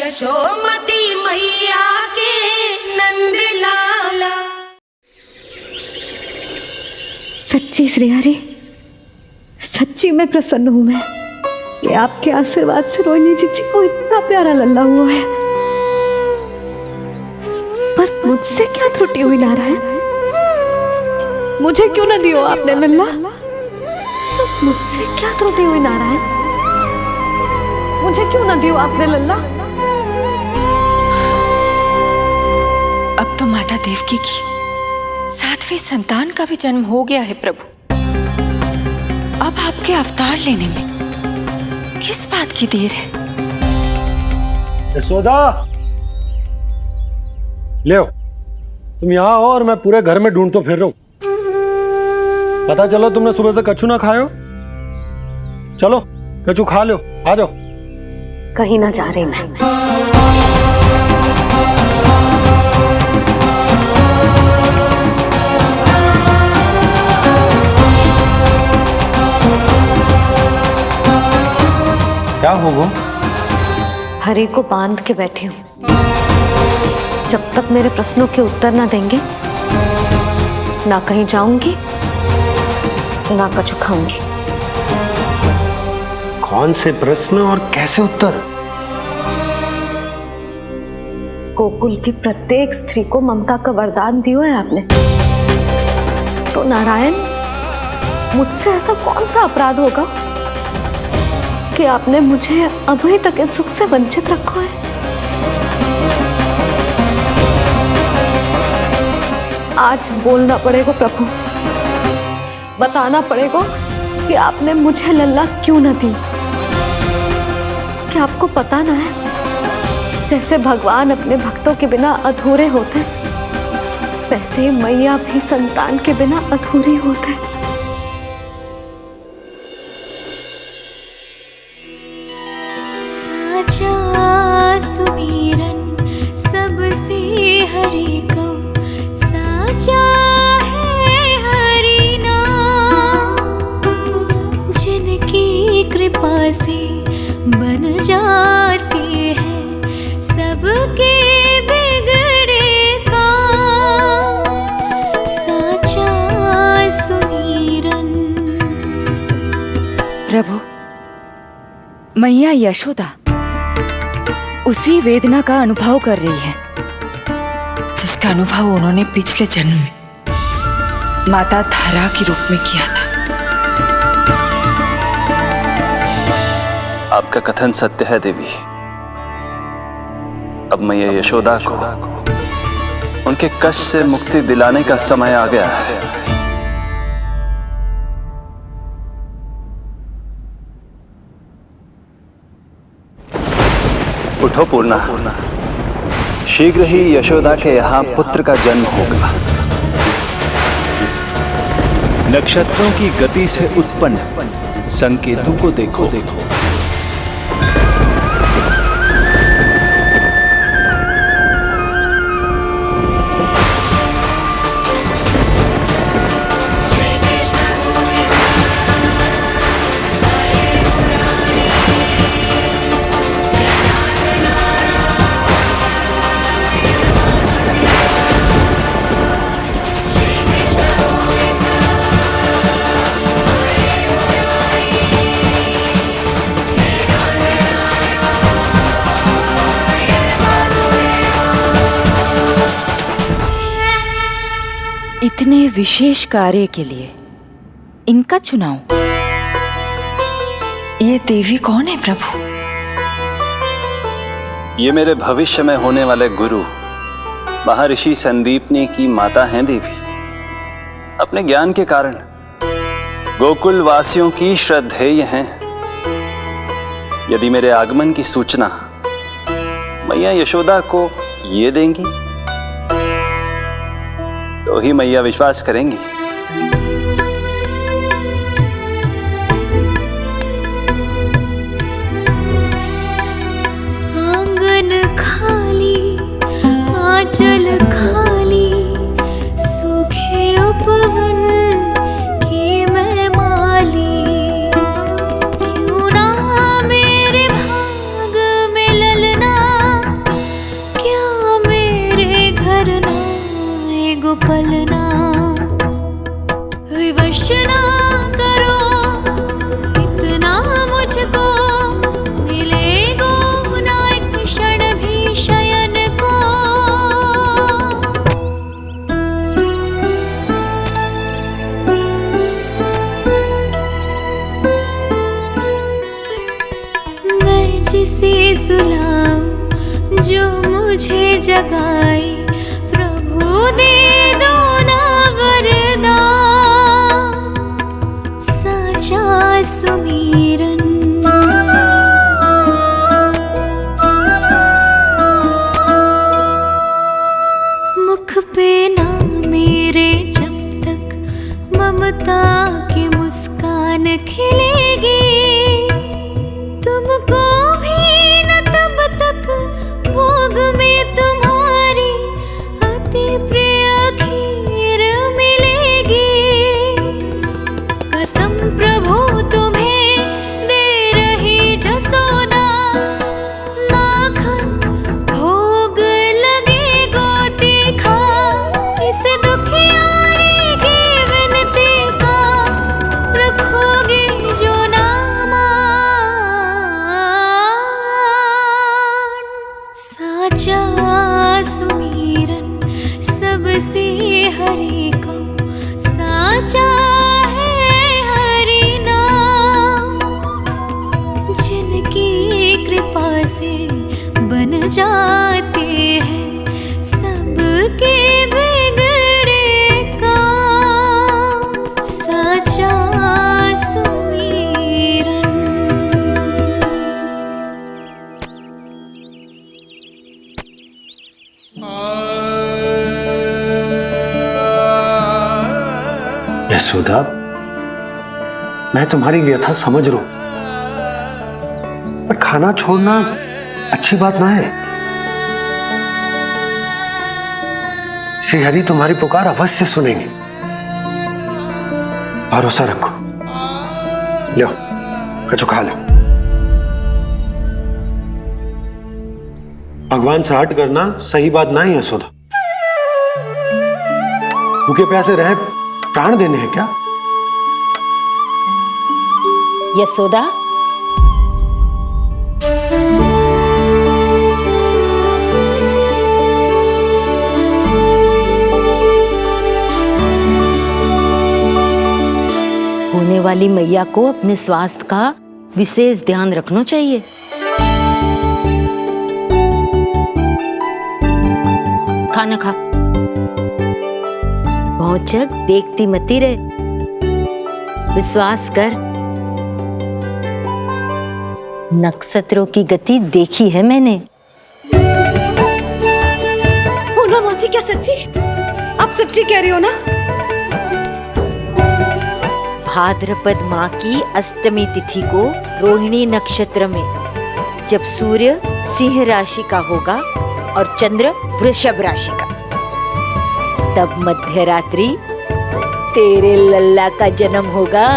यशोमती मैया के नंद लाला। सच्ची श्रेयारी, सच्ची में प्रसन्न हूं मैं कि आपके आशीर्वाद से रोहिणी जीजी को इतना प्यारा लल्ला हुआ है। पर मुझसे क्या त्रुटि हुई नारायण? मुझे क्यों न दियो आपने लल्ला? मुझसे क्या त्रुटि हुई नारायण? मुझे क्यों न दियो आपने लल्ला? अब तो माता देवकी की 7वीं संतान का भी जन्म हो गया है प्रभु। अब आपके अवतार लेने में किस बात की देर है? यशोदा, ले तुम यहाँ आओ और मैं पूरे घर में ढूंढतो फिर रहा हूं। पता चला तुमने सुबह से कछु ना खाए हो। चलो कछु खा लो, आ जाओ। कहीं ना जा रही मैं। क्या हो वो? हरि को बांध के बैठी हूं। जब तक मेरे प्रश्नों के उत्तर ना देंगे, ना कहीं जाऊंगी, ना कछु खाऊंगी। कौन से प्रश्न और कैसे उत्तर? गोकुल की प्रत्येक स्त्री को ममता का वरदान दिया है आपने, तो नारायण मुझसे ऐसा कौन सा अपराध होगा कि आपने मुझे अभी तक इस सुख से वंचित रखा है? आज बोलना पड़ेगा प्रभु, बताना पड़ेगा कि आपने मुझे लल्ला क्यों न दी। क्या आपको पता ना है, जैसे भगवान अपने भक्तों के बिना अधूरे होते, वैसे मैया भी संतान के बिना अधूरी होते। साचा सुमिरन सबसे हरि को, साचा है हरि नाम, जिनकी कृपा से बन जाते हैं सबके बिगड़े काम। साचा सुमिरन। प्रभु, मैया यशोदा उसी वेदना का अनुभव कर रही है जिसका अनुभव उन्होंने पिछले जन्म में माता धारा के रूप में किया था। आपका कथन सत्य है देवी। अब मैया यशोदा को उनके कष्ट से मुक्ति दिलाने का समय आ गया है। उठो पूर्णा, शीघ्र ही यशोदा के यहाँ पुत्र का जन्म होगा। नक्षत्रों की गति से उत्पन्न संकेतों को देखो। इतने विशेष कार्य के लिए इनका चुनाव। ये देवी कौन है प्रभु? ये मेरे भविष्य में होने वाले गुरु महर्षि संदीपनी की माता हैं देवी। अपने ज्ञान के कारण गोकुल वासियों की श्रद्धेय हैं। यदि मेरे आगमन की सूचना मैया यशोदा को ये देंगी तो ही मैया विश्वास करेंगी। आंगन खाली, आंचल खाली, सूखे उपवन की मैं माली। क्यों ना मेरे भाग में ललना मुझे जगाए, प्रभु दे दो ना वरदान, साचा सुमीरन। मुख पे ना मेरे जब तक ममता की मुस्कान खिलेगी, तुमको भी न तब तक भोग में तुम्हारी अति प्रिय खीर मिलेगी। कसम प्रभु तुम्हें दे रही जसोदा, माखन भोग लगेगा तीखा, इस दुखियारी की विनती का रखोगे जो नामान। साचा सुमीरन सबसे हरि को, साचा है हरि नाम, जिनकी कृपा से बन जाते हैं सबके बिगड़े काम, साचा सुमीरन। यशोदा, मैं तुम्हारी व्यथा समझ रहा हूं, पर खाना छोड़ना अच्छी बात ना है। श्री हरि तुम्हारी पुकार अवश्य सुनेंगे, भरोसा रखो। लो, कछु खा लो। भगवान से हट करना सही बात ना ही यशोदा। भूखे प्यासे रहे प्राण देने हैं क्या? यशोदा, होने वाली मैया को अपने स्वास्थ्य का विशेष ध्यान रखना चाहिए। खाना खा, भौचक देखती मती रहे, विश्वास कर। नक्षत्रों की गति देखी है मैंने। पूर्णा मौसी, क्या सच्ची? आप सच्ची कह रही हो ना? भाद्रपद माह की अष्टमी तिथि को रोहिणी नक्षत्र में, जब सूर्य सिंह राशि का होगा और चंद्र वृषभ राशि का, तब मध्य रात्रि तेरे लल्ला का जन्म होगा।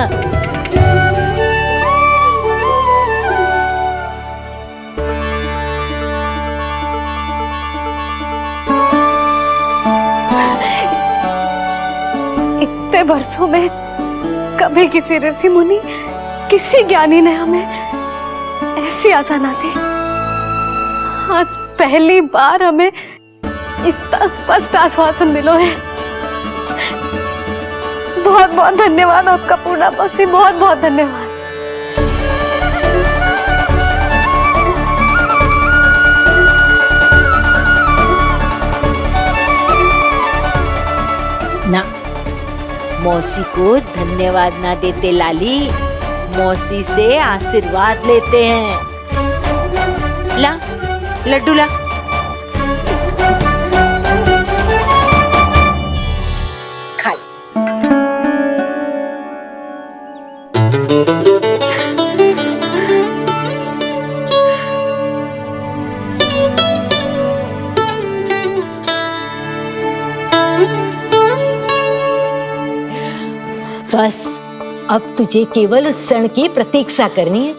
इतने वर्षों में कभी किसी ऋषि मुनि, किसी ज्ञानी ने हमें ऐसी आशा ना दी। आज पहली बार हमें इतना स्पष्ट आश्वासन मिलो है। बहुत बहुत धन्यवाद आपका पूर्णा मौसी, बहुत बहुत धन्यवाद। ना, मौसी को धन्यवाद ना देते लाली, मौसी से आशीर्वाद लेते हैं। ला लड्डू ला। खा ले। बस अब तुझे केवल उस क्षण की प्रतीक्षा करनी है।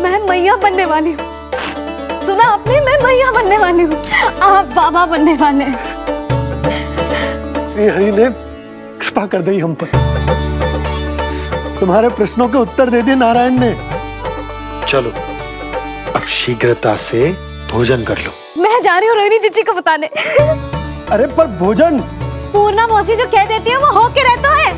मैं मैया बनने वाली हूँ। सुना आपने? मैं मैया बनने वाली हूँ, आप बाबा बनने वाले हैं। श्री हरि ने कृपा कर दी हम पर, तुम्हारे प्रश्नों के उत्तर दे दिए नारायण ने। चलो अब शीघ्रता से भोजन कर लो। मैं जा रही हूँ रोहिणी जीजी को बताने। अरे पर भोजन पूर्णा मौसी जो कह देती है वो होके रहता है।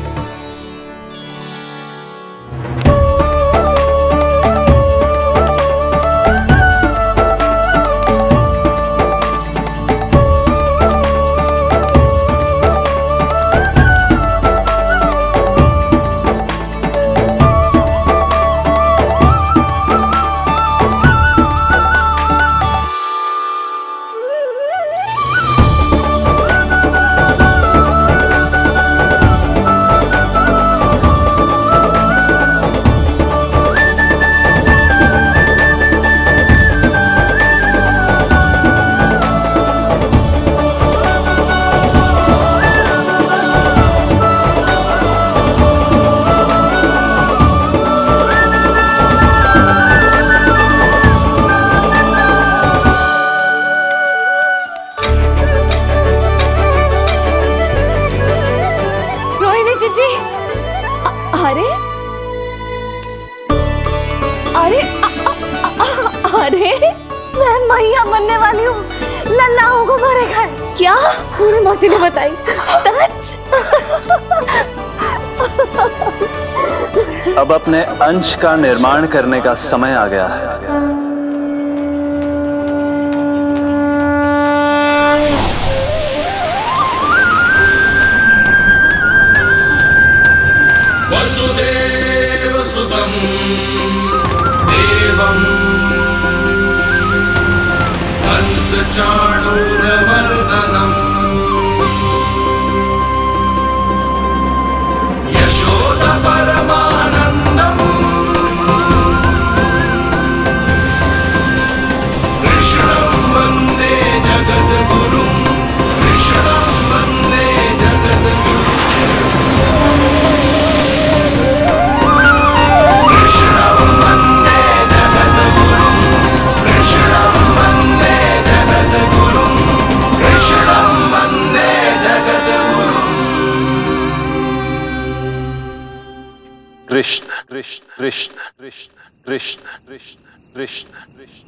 बनने वाली हूँ, लल्ला हमको मारे खाए। क्या? पूरी मौसी ने बताई। सच? अब अपने अंश का निर्माण करने का समय आ गया है। वसुदेव सुतं देवं कंसचाणूरमर्दनम् यशोदा परमानन्दम् कृष्णं वन्दे जगद्गुरुं कृष्णं वन्दे जगद्गुरुं कृष्ण कृष्ण कृष्ण कृष्ण कृष्ण कृष्ण कृष्ण कृष्ण।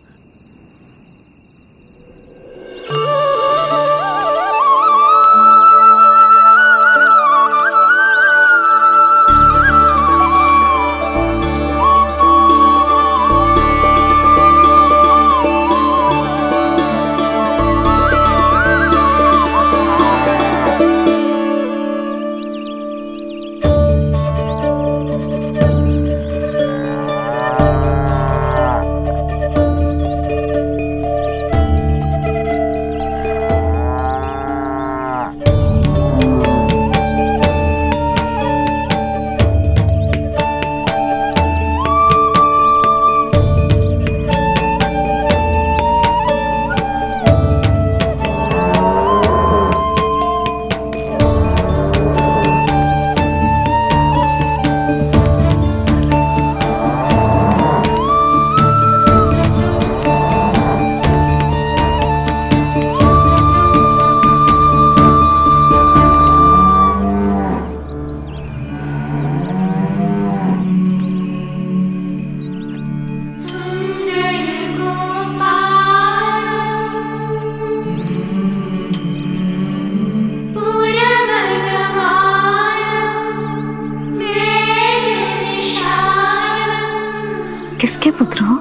किसके पुत्र हो?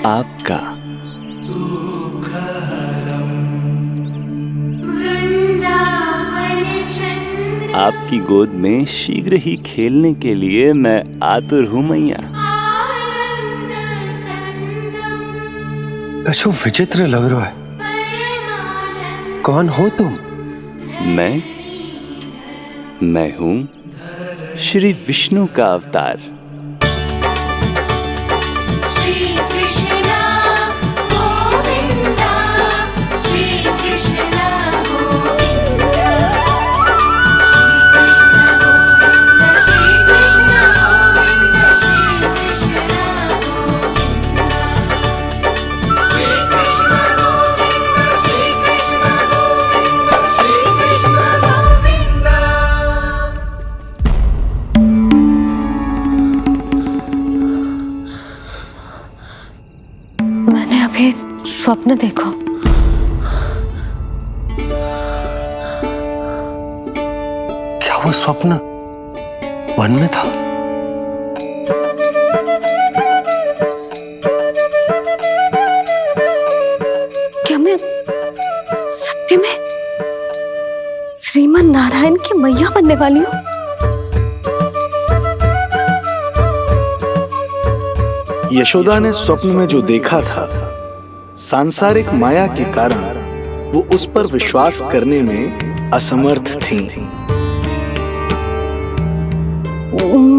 आपका। आपकी गोद में शीघ्र ही खेलने के लिए मैं आतुर हूँ मैया। कछु विचित्र लग रहा है। कौन हो तुम? मैं हूँ श्री विष्णु का अवतार। स्वप्न देखो। क्या वो स्वप्न वन में था? क्या मैं सत्य में श्रीमन नारायण की मैया बनने वाली हूँ? यशोदा ने स्वप्न में जो देखा था, सांसारिक माया के कारण वो उस पर विश्वास करने में असमर्थ थी।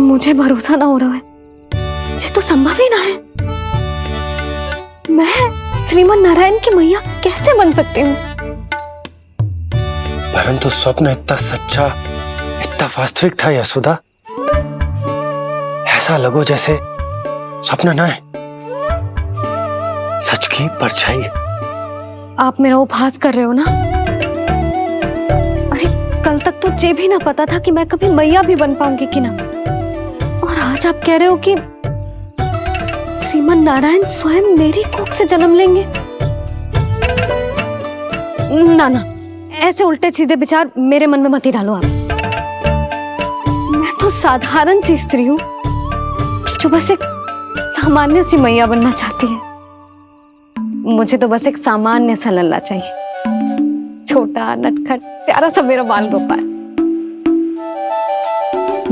मुझे भरोसा ना हो रहा है। ये तो संभव ही ना है। मैं श्रीमन नारायण की मैया कैसे बन सकती हूँ? परंतु स्वप्न इतना सच्चा, इतना वास्तविक था यशोदा। ऐसा लगो जैसे स्वप्न ना है, सच की परछाई। आप मेरा उपहास कर रहे हो ना? अरे कल तक तो ये भी ना पता था कि मैं कभी मैया भी बन पाऊंगी कि ना। और आज आप कह रहे हो कि श्रीमन नारायण स्वयं मेरी कोख से जन्म लेंगे। ना ना, ऐसे उल्टे सीधे विचार मेरे मन में मत ही डालो आप। मैं तो साधारण सी स्त्री हूँ जो बस एक सामान्य सी मैया बनना चाहती है। मुझे तो बस एक सामान्य सा लल्ला चाहिए, छोटा नटखट प्यारा सा मेरा बाल गोपाल।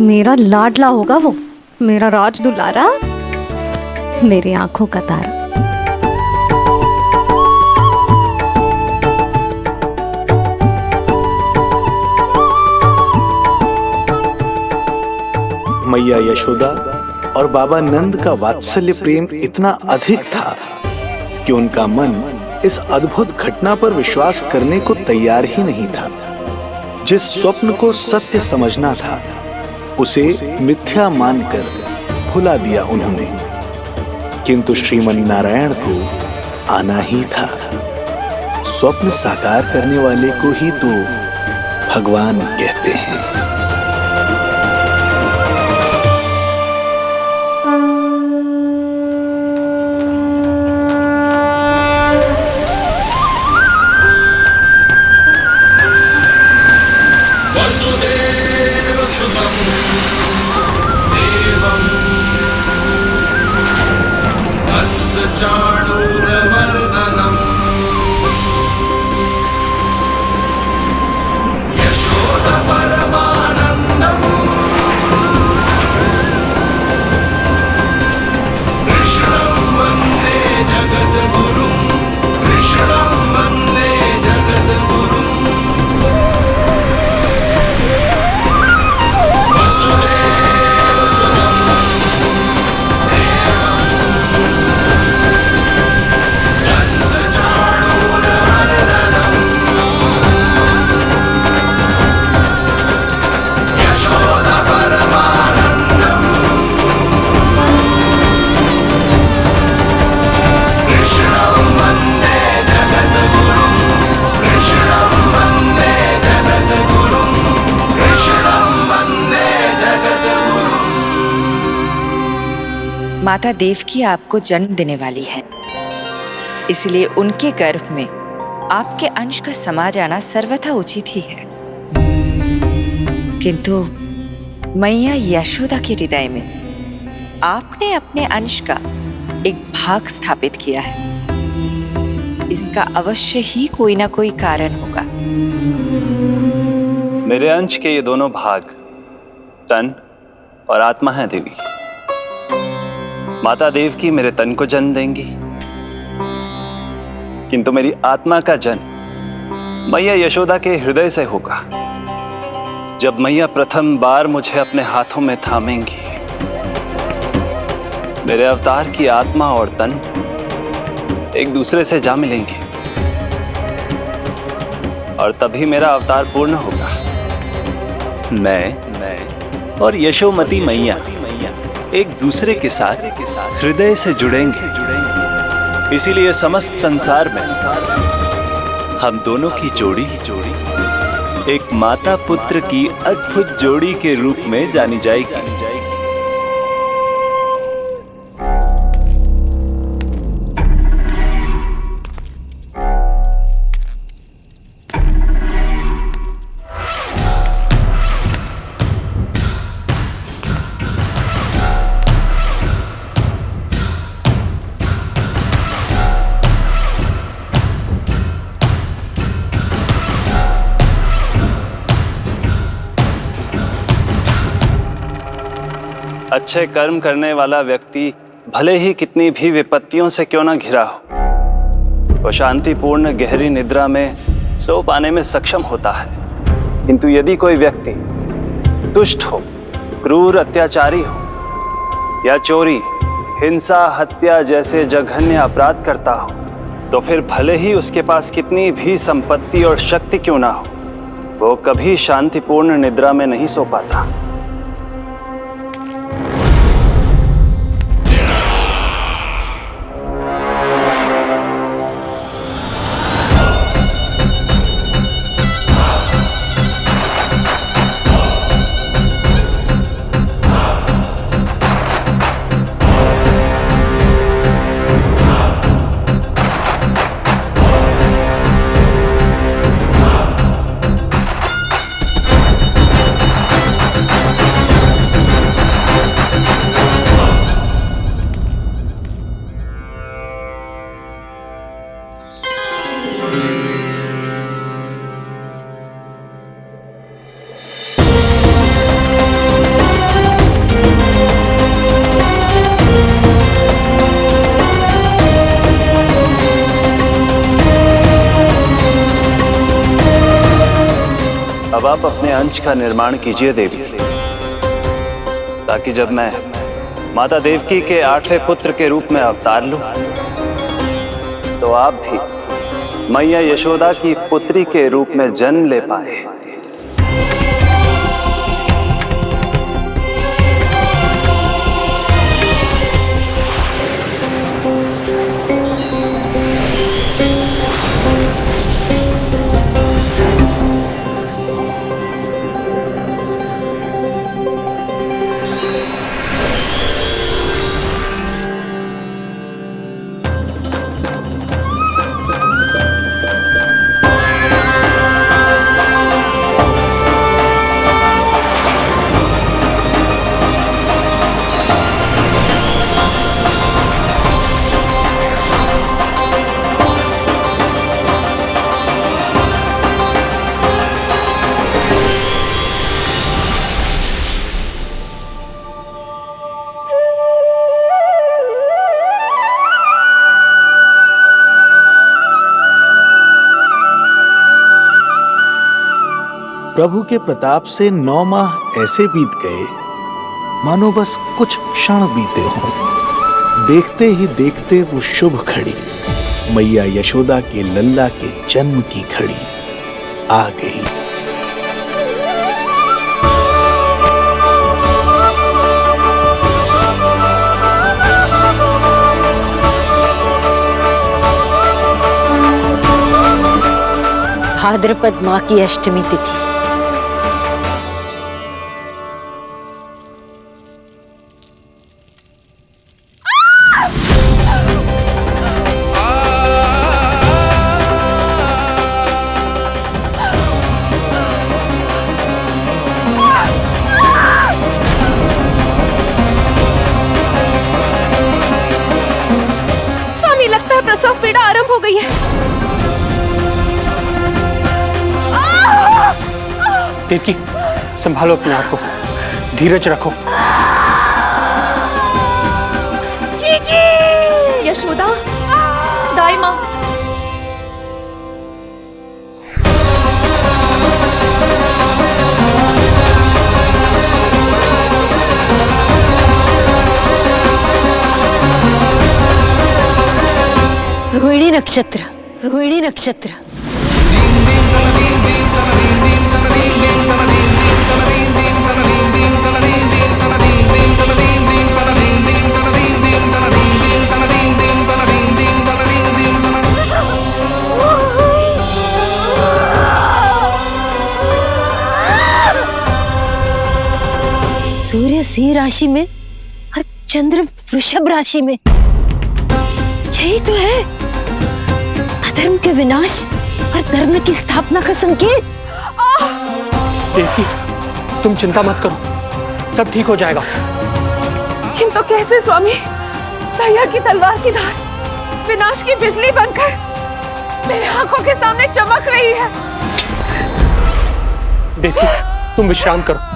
मेरा लाडला होगा वो, मेरा राज दुलारा, मेरी आंखों का तारा। मैया यशोदा और बाबा नंद का वात्सल्य प्रेम इतना अधिक था कि उनका मन इस अद्भुत घटना पर विश्वास करने को तैयार ही नहीं था। जिस स्वप्न को सत्य समझना था उसे मिथ्या मानकर भुला दिया उन्होंने, किंतु श्रीमन नारायण को आना ही था। स्वप्न साकार करने वाले को ही तो भगवान कहते हैं। वसुदेव सुतं देवं कंसचाणूरमर्दनम् यशोदपरमानन्दम् कृष्णं वन्दे जगद्गुरुं कृष्णं वन्दे जगद्गुरुम् माता देवकी आपको जन्म देने वाली है, इसलिए उनके गर्भ में आपके अंश का समा जाना सर्वथा उचित ही है। किंतु मैया यशोदा के हृदय में आपने अपने अंश का एक भाग स्थापित किया है। इसका अवश्य ही कोई ना कोई कारण होगा। मेरे अंश के ये दोनों भाग तन और आत्मा हैं देवी। माता देवकी मेरे तन को जन्म देंगी, किंतु मेरी आत्मा का जन्म मैया यशोदा के हृदय से होगा। जब मैया प्रथम बार मुझे अपने हाथों में थामेंगी, मेरे अवतार की आत्मा और तन एक दूसरे से जा मिलेंगे और तभी मेरा अवतार पूर्ण होगा। मैं और यशोमती मैया एक दूसरे के साथ हृदय से जुड़ेंगे। इसीलिए समस्त संसार में हम दोनों की जोड़ी एक माता पुत्र की अद्भुत जोड़ी के रूप में जानी जाएगी। अच्छे कर्म करने वाला व्यक्ति भले ही कितनी भी विपत्तियों से क्यों ना घिरा हो, वो शांतिपूर्ण गहरी निद्रा में सो पाने में सक्षम होता है। किंतु यदि कोई व्यक्ति दुष्ट हो, क्रूर अत्याचारी हो या चोरी, हिंसा, हत्या जैसे जघन्य अपराध करता हो, तो फिर भले ही उसके पास कितनी भी संपत्ति और शक्ति क्यों ना हो, वो कभी शांतिपूर्ण निद्रा में नहीं सो पाता। अब आप अपने अंश का निर्माण कीजिए देवी, ताकि जब मैं माता देवकी के 8वें पुत्र के रूप में अवतार लूं, तो आप भी मैया यशोदा की पुत्री के रूप में जन्म ले पाए। प्रभु के प्रताप से 9 माह ऐसे बीत गए मानो बस कुछ क्षण बीते हों। देखते ही देखते वो शुभ घड़ी, मैया यशोदा के लल्ला के जन्म की घड़ी आ गई। भाद्रपद माह की अष्टमी तिथि। स्वामी, लगता है प्रसव पीड़ा आरंभ हो गई है। देवकी, संभालो अपने आप को, धीरज रखो। जी यशोदा, दाई माँ। रोहिणी नक्षत्र, रोहिणी नक्षत्र। सूर्य सिंह राशि में और चंद्र वृषभ राशि में। यही तो है अधर्म के विनाश और धर्म की स्थापना का संकेत। देवकी, तुम चिंता मत करो, सब ठीक हो जाएगा। किंतु कैसे स्वामी? भैया की तलवार की धार विनाश की बिजली बनकर मेरे आंखों के सामने चमक रही है। देवकी, तुम विश्राम करो।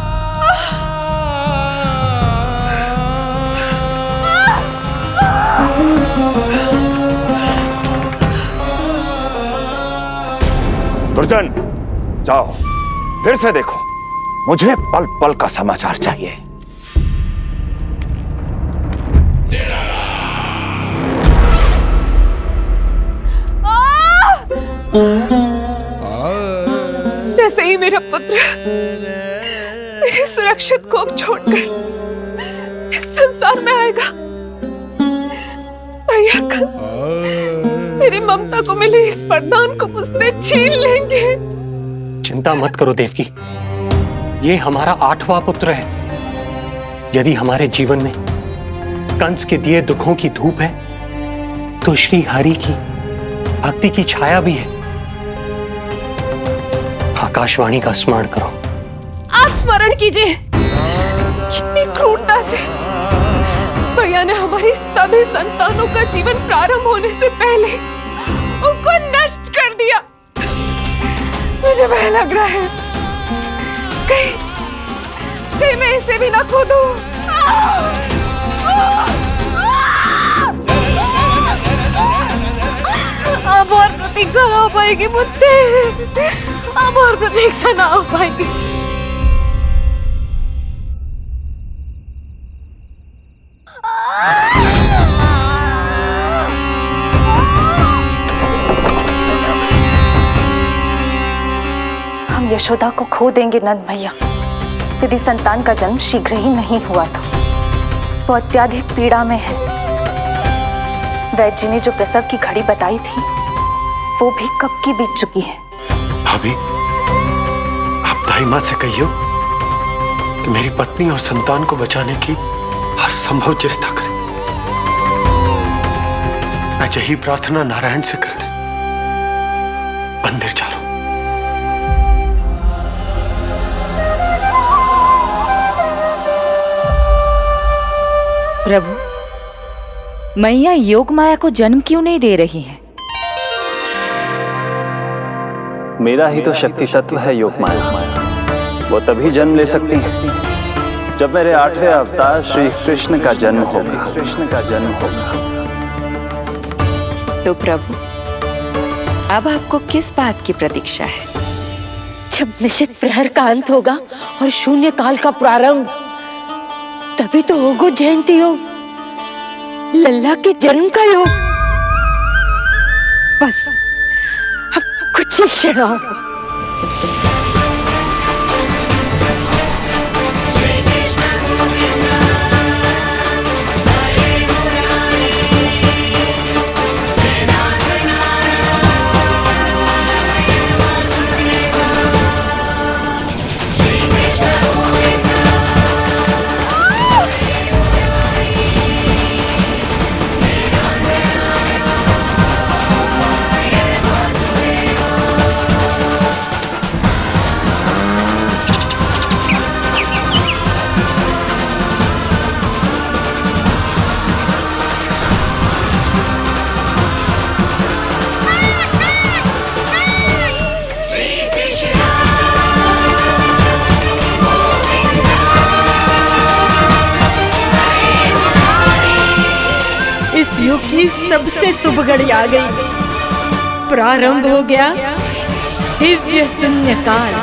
दुर्जन, जाओ फिर से देखो, मुझे पल पल का समाचार चाहिए। जैसे ही मेरा पुत्र मेरे सुरक्षित कोख छोड़कर इस संसार में आएगा, भैया कंस मेरी ममता को मिले इस वरदान को मुझसे छीन लेंगे। चिंता मत करो देवकी, ये हमारा 8वां पुत्र है। यदि हमारे जीवन में कंस के दिए दुखों की धूप है, तो श्री हरि की भक्ति की छाया भी है। आकाशवाणी का स्मरण करो। आप स्मरण कीजिए। कितनी क्रूरता से भैया ने हमारी सभी संतानों का जीवन प्रारंभ होने से पहले उनको नष्ट कर दिया। मुझे भय लग रहा है कहीं मैं इसे भी ना खो दूं। अब और प्रतीक्षा ना हो पाएगी मुझसे। अब और प्रतीक्षा ना हो पाएगी। हम यशोदा को खो देंगे नंद भैया। यदि संतान का जन्म शीघ्र ही नहीं हुआ तो वो अत्यधिक पीड़ा में है। वैद्य जी ने जो प्रसव की घड़ी बताई थी वो भी कब की बीत चुकी है। भाभी, आप दाई माँ से कहियो कि मेरी पत्नी और संतान को बचाने की हर संभव चेष्टा करें। मैं यही प्रार्थना नारायण से करने मंदिर जा रहा हूं। प्रभु, मैया योग माया को जन्म क्यों नहीं दे रही हैं? मेरा ही तो शक्ति तत्व है योग माया। वो तभी जन्म ले सकती है जब मेरे 8वें अवतार श्री कृष्ण का जन्म होगा। तो प्रभु, अब आपको किस बात की प्रतीक्षा है? जब निश्चित प्रहर का अंत होगा और शून्य काल का प्रारंभ, तभी तो होगा जयंती योग, लल्ला के जन्म का योग। बस अब कुछ ही क्षण और। इस युग की सबसे शुभ घड़ी आ गई। प्रारंभ हो गया दिव्य शून्य काल।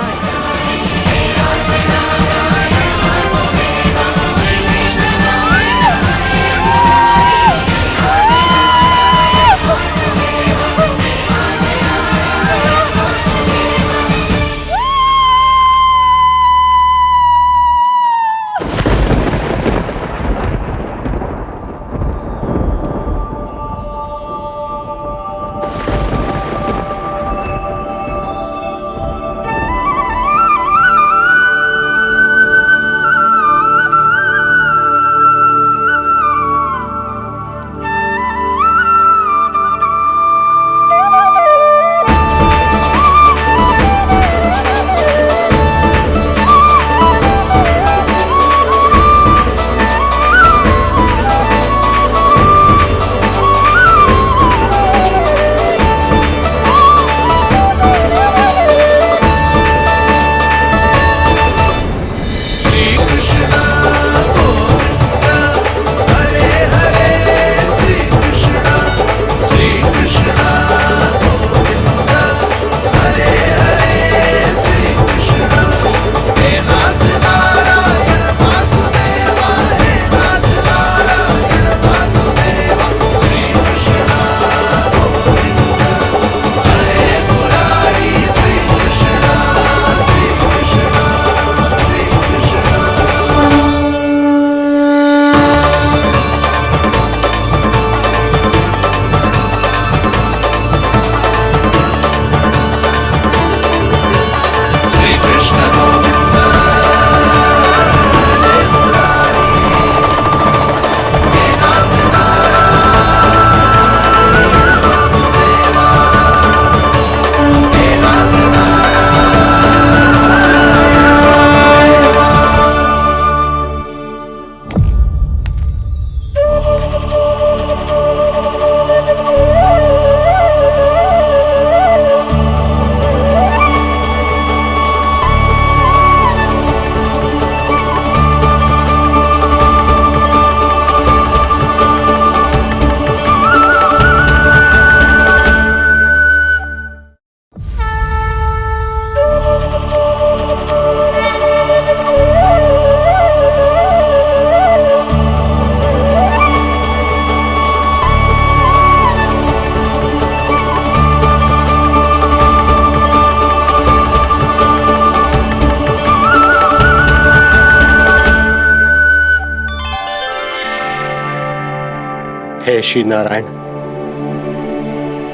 जय श्री नारायण।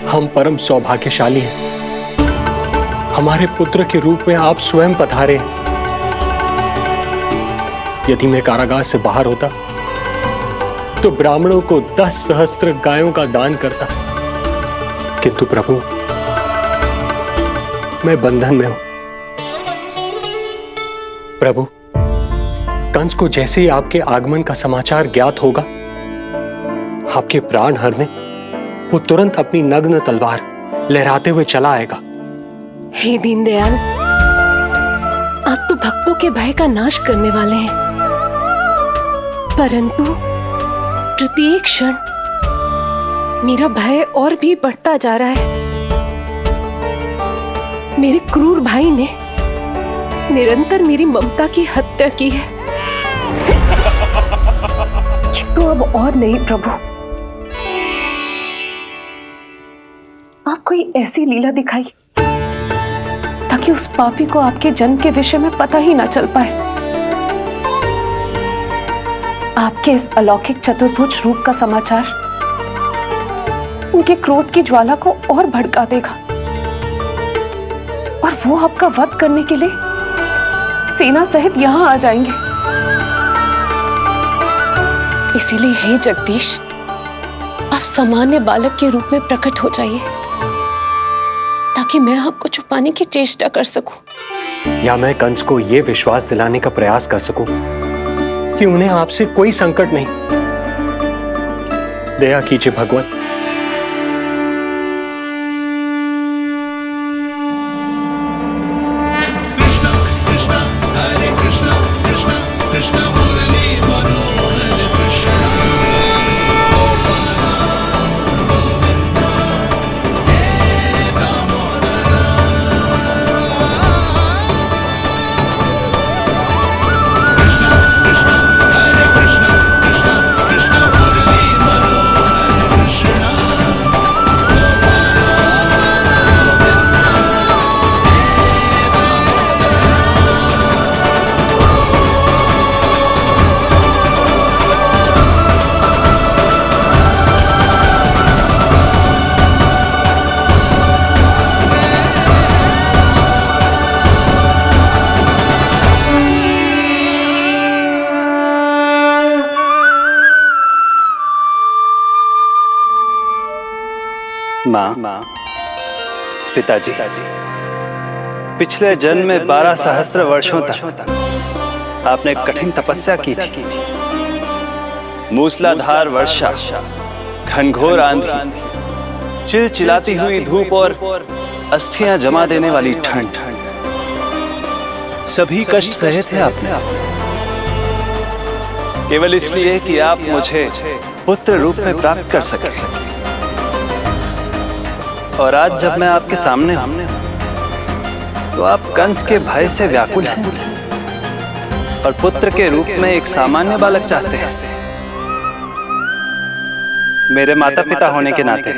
हम परम सौभाग्यशाली हैं। हमारे पुत्र के रूप में आप स्वयं पधारे हैं। यदि मैं कारागार से बाहर होता तो ब्राह्मणों को 10 सहस्त्र गायों का दान करता, किंतु प्रभु मैं बंधन में हूं। प्रभु, कंस को जैसे ही आपके आगमन का समाचार ज्ञात होगा, आपके प्राण हरने वो तुरंत अपनी नग्न तलवार लहराते हुए चला आएगा। हे दीनदयाल, आप तो भक्तों के भय का नाश करने वाले हैं, परंतु प्रत्येक क्षण मेरा भय और भी बढ़ता जा रहा है। मेरे क्रूर भाई ने निरंतर मेरी ममता की हत्या की है। तो अब और नहीं प्रभु, आप कोई ऐसी लीला दिखाई ताकि उस पापी को आपके जन्म के विषय में पता ही ना चल पाए। आपके इस अलौकिक चतुर्भुज रूप का समाचार उनके क्रोध की ज्वाला को और भड़का देगा और वो आपका वध करने के लिए सेना सहित यहां आ जाएंगे। इसीलिए हे जगदीश, आप सामान्य बालक के रूप में प्रकट हो जाइए ताकि मैं आपको छुपाने की चेष्टा कर सकूं। या मैं कंस को यह विश्वास दिलाने का प्रयास कर सकूं कि उन्हें आपसे कोई संकट नहीं। दया कीजिए भगवान। माँ, पिताजी, पिछले जन्म में 12 सहस्त्र वर्षों तक आपने कठिन तपस्या की थी। मूसलाधार वर्षा, घनघोर आंधी, चिलचिलाती हुई धूप और अस्थियां जमा देने वाली ठंड, सभी कष्ट सहे थे आपने, केवल इसलिए कि आप मुझे पुत्र रूप में प्राप्त कर सके। और आज जब मैं आपके सामने हूं तो आप कंस के भय से व्याकुल हैं और पुत्र के रूप में एक सामान्य बालक चाहते हैं। मेरे माता पिता होने के नाते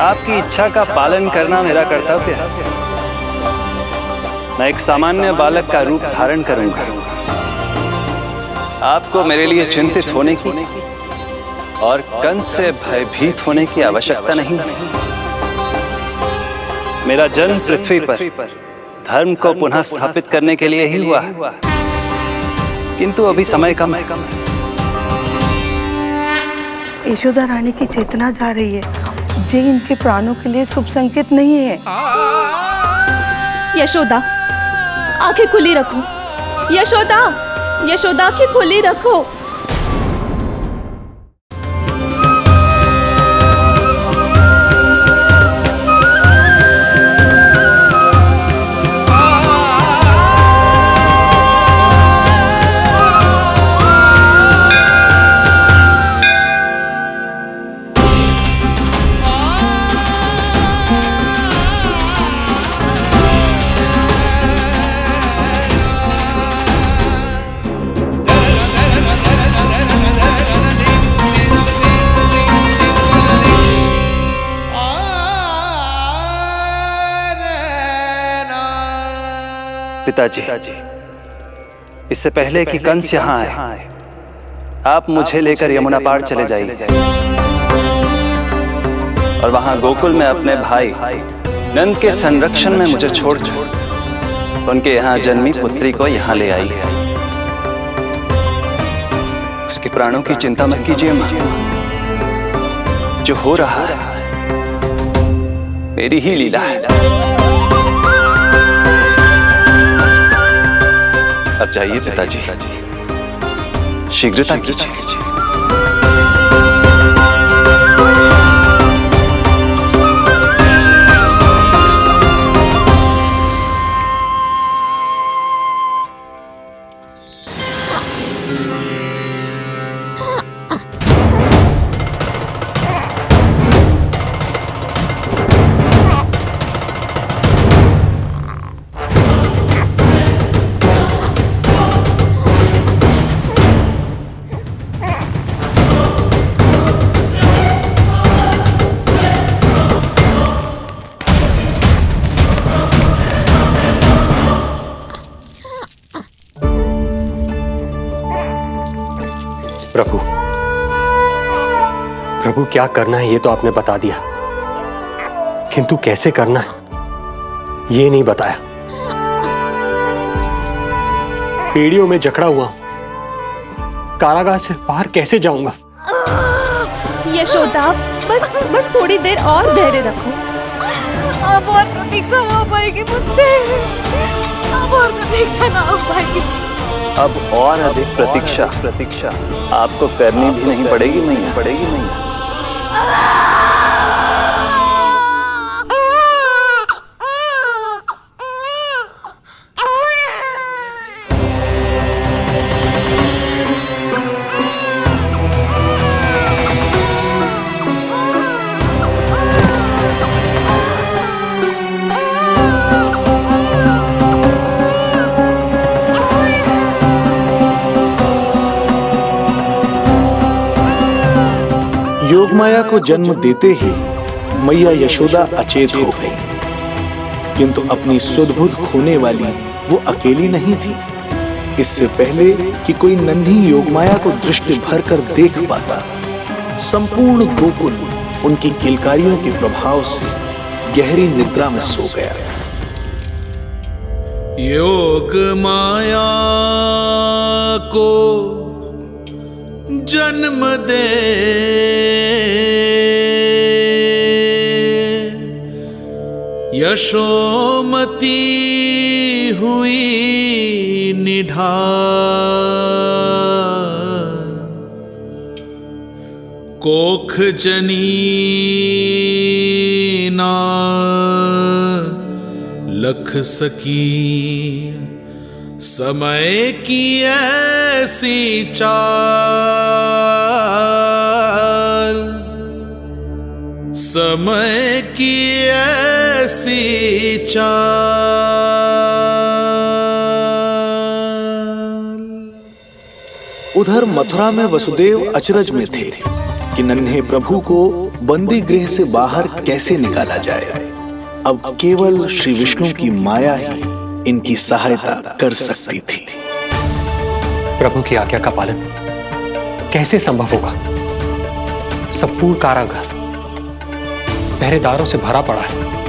आपकी इच्छा का पालन करना मेरा कर्तव्य है। मैं एक सामान्य बालक का रूप धारण करूंगा। आपको मेरे लिए चिंतित होने की और कंस से भयभीत होने की आवश्यकता नहीं। मेरा जन्म पृथ्वी पर धर्म को पुनः स्थापित करने के लिए ही हुआ है, किंतु अभी समय कम है। यशोदा रानी की चेतना जा रही है, जे इनके प्राणों के लिए शुभ संकेत नहीं है। यशोदा, आंखें खुली रखो। यशोदा, यशोदा आंखें खुली रखो। पिताजी, इससे पहले कि कंस यहाँ आए, आप मुझे लेकर यमुना पार चले जाइए। और वहां गोकुल में अपने भाई नंद के संरक्षण में मुझे छोड़ उनके यहाँ जन्मी पुत्री को यहाँ ले आई। उसके प्राणों की चिंता मत कीजिए मां। जो हो रहा है मेरी ही लीला है। अब जाइए पिताजी, शीघ्रता कीजिए। प्रभु, प्रभु क्या करना है ये तो आपने बता दिया, किंतु कैसे करना है ये नहीं बताया। पेड़ियों में जकड़ा हुआ हूं, कारागार से बाहर कैसे जाऊंगा? यशोदा, बस थोड़ी देर और धैर्य रखो। अब और प्रतीक्षा ना हो पाएगी मुझसे, अब और प्रतीक्षा ना हो पाएगी। अब और अधिक प्रतीक्षा आपको करनी भी नहीं पड़ेगी मैया। योगमाया को जन्म देते ही मैया यशोदा अचेत हो गई, किंतु अपनी सुध-बुध खोने वाली वो अकेली नहीं थी। इससे पहले कि कोई नन्ही योगमाया को दृष्टि भर कर देख पाता, संपूर्ण गोकुल उनकी किलकारियों के प्रभाव से गहरी निद्रा में सो गया। योग माया को जन्म दे यशोमती हुई निढाल, कोख जनी ना लख सकी, समय की ऐसी चाल, समय की ऐसी चाल। उधर मथुरा में वसुदेव अचरज में थे कि नन्हे प्रभु को बंदी गृह से बाहर कैसे निकाला जाए। अब केवल श्री विष्णु की माया ही इनकी सहायता कर सकती थी। प्रभु की आज्ञा का पालन कैसे संभव होगा? संपूर्ण कारागार पहरेदारों से भरा पड़ा है।